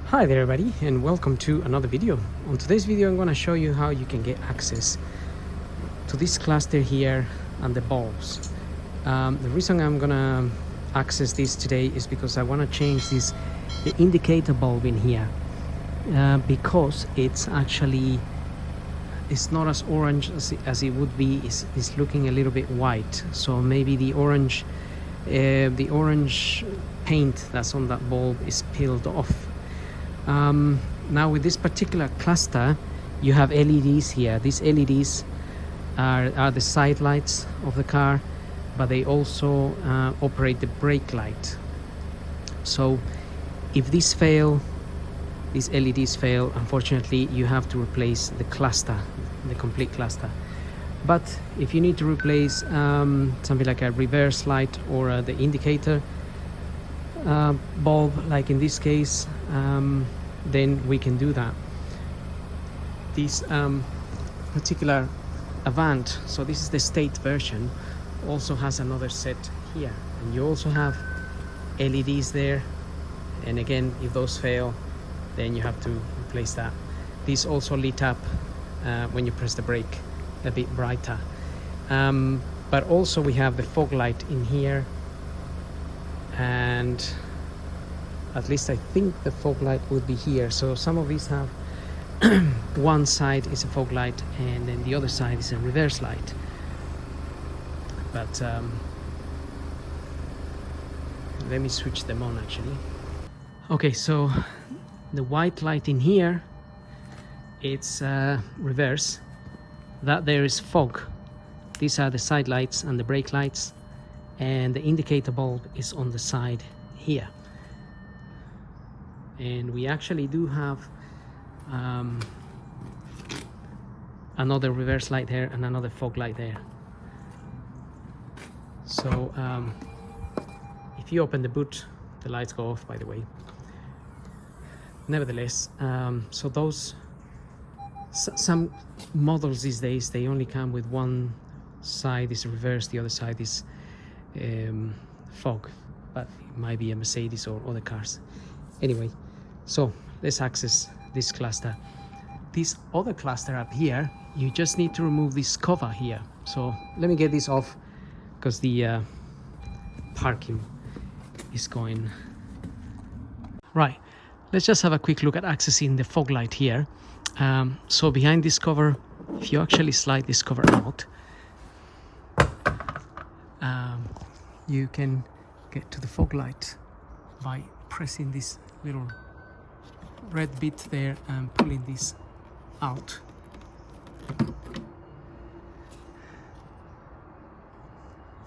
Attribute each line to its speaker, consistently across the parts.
Speaker 1: Hi there everybody, and welcome to another video. On today's video I'm going to show you how you can get access to this cluster here and the bulbs. The reason I'm going to access this today is because I want to change the indicator bulb in here because it's not as orange as it would be. It's looking a little bit white, so maybe the orange paint that's on that bulb is peeled off. Now with this particular cluster you have LEDs here. These LEDs are the side lights of the car, but they also operate the brake light. So if these LEDs fail, unfortunately you have to replace the cluster, the complete cluster. But if you need to replace something like a reverse light or the indicator bulb, like in this case, then we can do that. This particular Avant, so this is the state version, also has another set here, and you also have LEDs there, and again if those fail then you have to replace that. These also lit up when you press the brake a bit brighter, but also we have the fog light in here, and at least I think the fog light would be here. So some of these have one side is a fog light and then the other side is a reverse light. But let me switch them on actually. Okay, so the white light in here, it's reverse. That there is fog. These are the side lights and the brake lights, and the indicator bulb is on the side here. And we actually do have another reverse light there and another fog light there. So if you open the boot, the lights go off, by the way. Nevertheless, so those some models these days, they only come with one side is reverse, the other side is fog, but it might be a Mercedes or other cars. Anyway, so let's access this cluster. This other cluster up here, you just need to remove this cover here. So let me get this off because the parking is going. Right, let's just have a quick look at accessing the fog light here. So behind this cover, if you actually slide this cover out, you can get to the fog light by pressing this little red bit there and pulling this out.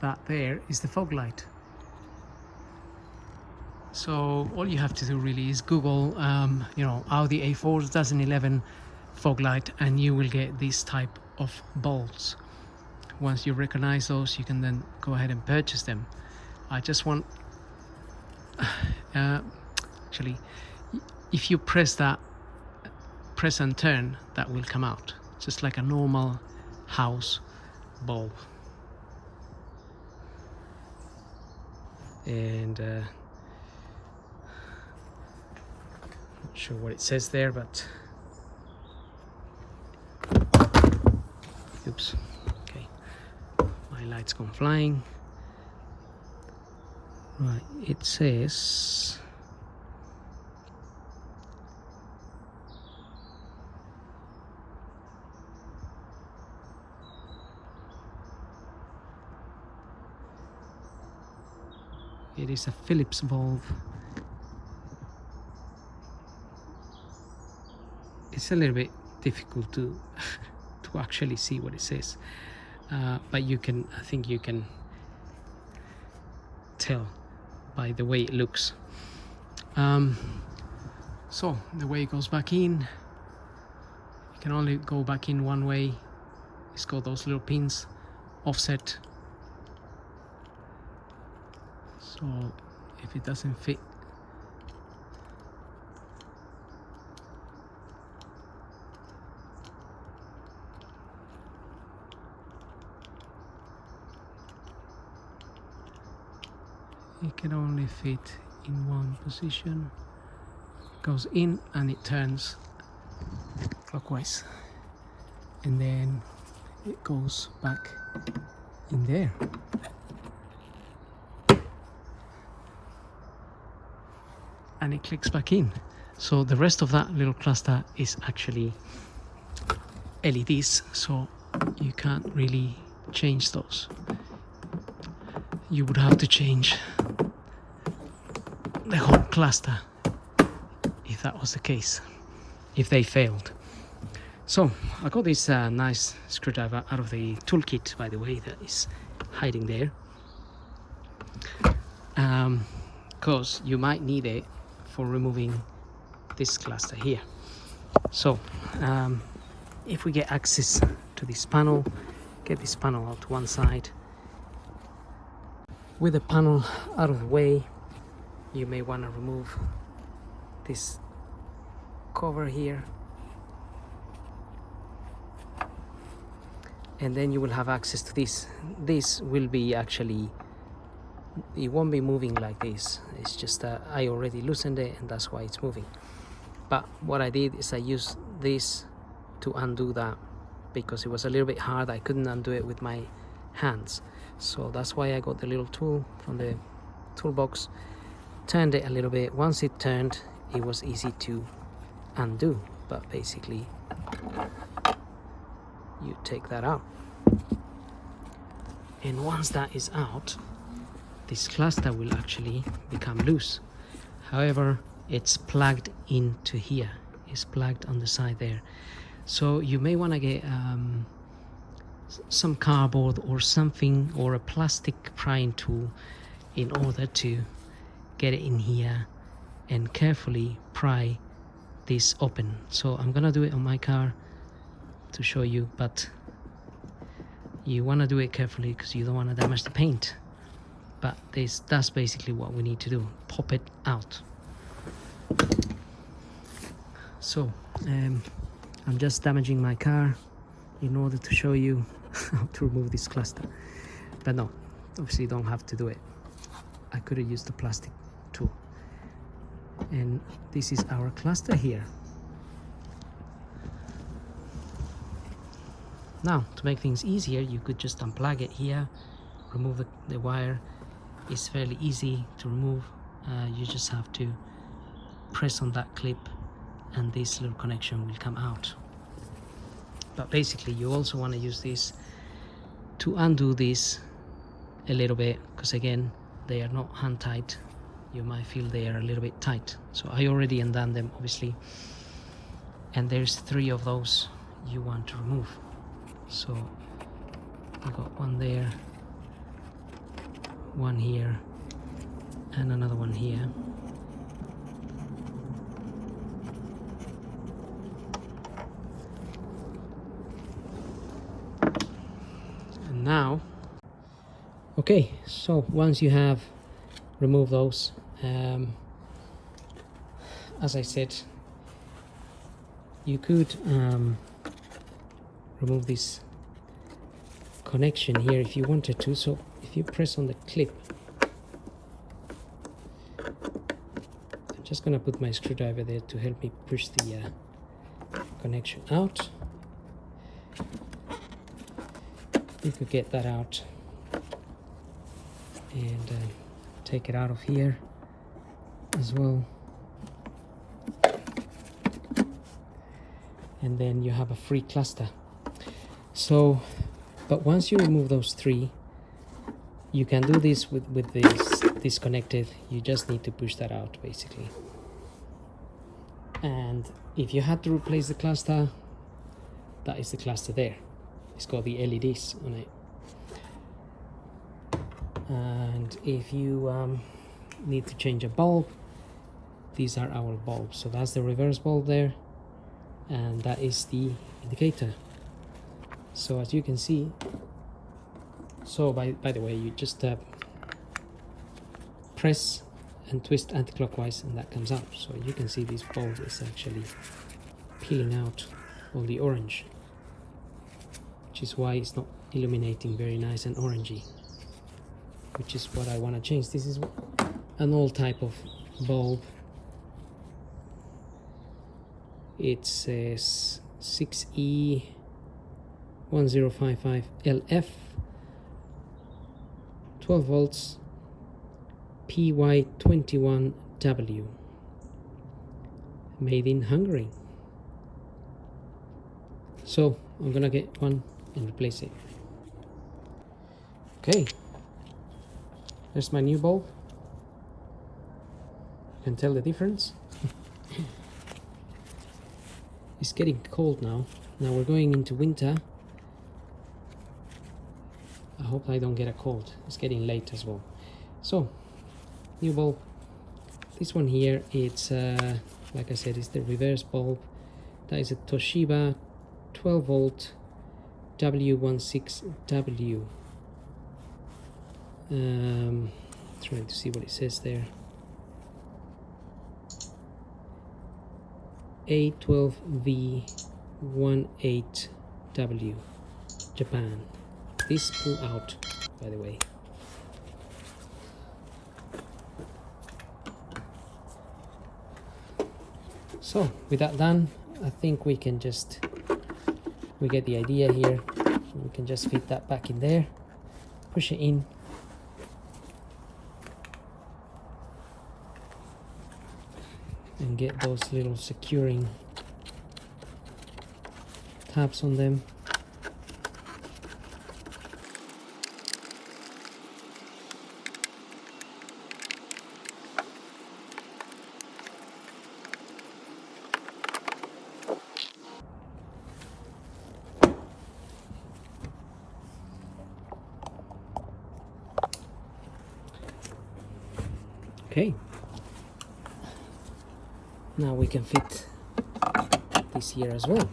Speaker 1: That there is the fog light. So all you have to do really is Google Audi A4 2011 fog light, and you will get this type of bulbs. Once you recognize those, you can then go ahead and purchase them. I just want actually, if you press and turn, that will come out just like a normal house bulb. And not sure what it says there, but oops, okay, my light's gone flying. Right, it says it is a Phillips bulb. It's a little bit difficult to to actually see what it says, but I think you can tell by the way it looks. So the way it goes back in, you can only go back in one way. It's got those little pins offset, so if it doesn't fit, it can only fit in one position. goes in and it turns clockwise, and then it goes back in there. And it clicks back in. So the rest of that little cluster is actually LEDs, so you can't really change those. You would have to change the whole cluster if that was the case, if they failed. So I got this nice screwdriver out of the toolkit, by the way, that is hiding there, because you might need it for removing this cluster here. So if we get access to this panel, get this panel out to one side. With the panel out of the way, you may want to remove this cover here, and then you will have access to this. This will be actually, it won't be moving like this. It's just that I already loosened it and that's why it's moving. But what I did is I used this to undo that, because it was a little bit hard. I couldn't undo it with my hands, so that's why I got the little tool from the toolbox, turned it a little bit. Once it turned, it was easy to undo, but basically you take that out, and once that is out, this cluster will actually become loose. However, it's plugged into here, it's plugged on the side there. So you may want to get some cardboard or something, or a plastic prying tool, in order to get it in here and carefully pry this open. So I'm gonna do it on my car to show you, but you want to do it carefully because you don't want to damage the paint. But that's basically what we need to do, pop it out. So I'm just damaging my car in order to show you how to remove this cluster, but no, obviously you don't have to do it. I could have used the plastic tool. And this is our cluster here. Now, to make things easier, you could just unplug it here, remove the wire. It's fairly easy to remove. You just have to press on that clip and this little connection will come out. But basically you also want to use this to undo this a little bit, because again, they are not hand tight. You might feel they are a little bit tight. So I already undone them, obviously, and there's 3 of those you want to remove. So I got one there, one here, and another one here. And now, okay, so once you have removed those, as I said, you could remove this connection here if you wanted to. So if you press on the clip, I'm just gonna put my screwdriver there to help me push the connection out. You could get that out and take it out of here as well, and then you have a free cluster. So, but once you remove those 3, you can do this with this disconnected. You just need to push that out basically. And if you had to replace the cluster, that is the cluster there. It's got the LEDs on it. And if you need to change a bulb, these are our bulbs. So that's the reverse bulb there, and that is the indicator. So as you can see, so by the way, you just press and twist anti-clockwise and that comes out. So you can see this bulb is actually peeling out all the orange, which is why it's not illuminating very nice and orangey, which is what I want to change. This is an old type of bulb, It says 6E1055LF, 12 volts, PY21W, made in Hungary. So I'm gonna get one and replace it. Okay, there's my new bulb. You can tell the difference. It's getting cold now. Now we're going into winter. I hope I don't get a cold. It's getting late as well. So, new bulb. This one here, it's like I said, it's the reverse bulb. That is a Toshiba 12 volt W16W. Trying to see what it says there. A12V18W, Japan. This pull out, by the way. So with that done, I think we can just, we get the idea here. We can just fit that back in there, push it in. And get those little securing tabs on them. Okay. Now we can fit this here as well.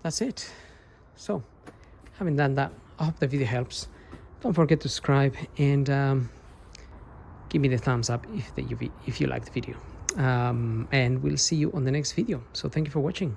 Speaker 1: That's it. So, having done that, I hope the video helps. Don't forget to subscribe and give me the thumbs up if you like the video. And we'll see you on the next video. So thank you for watching.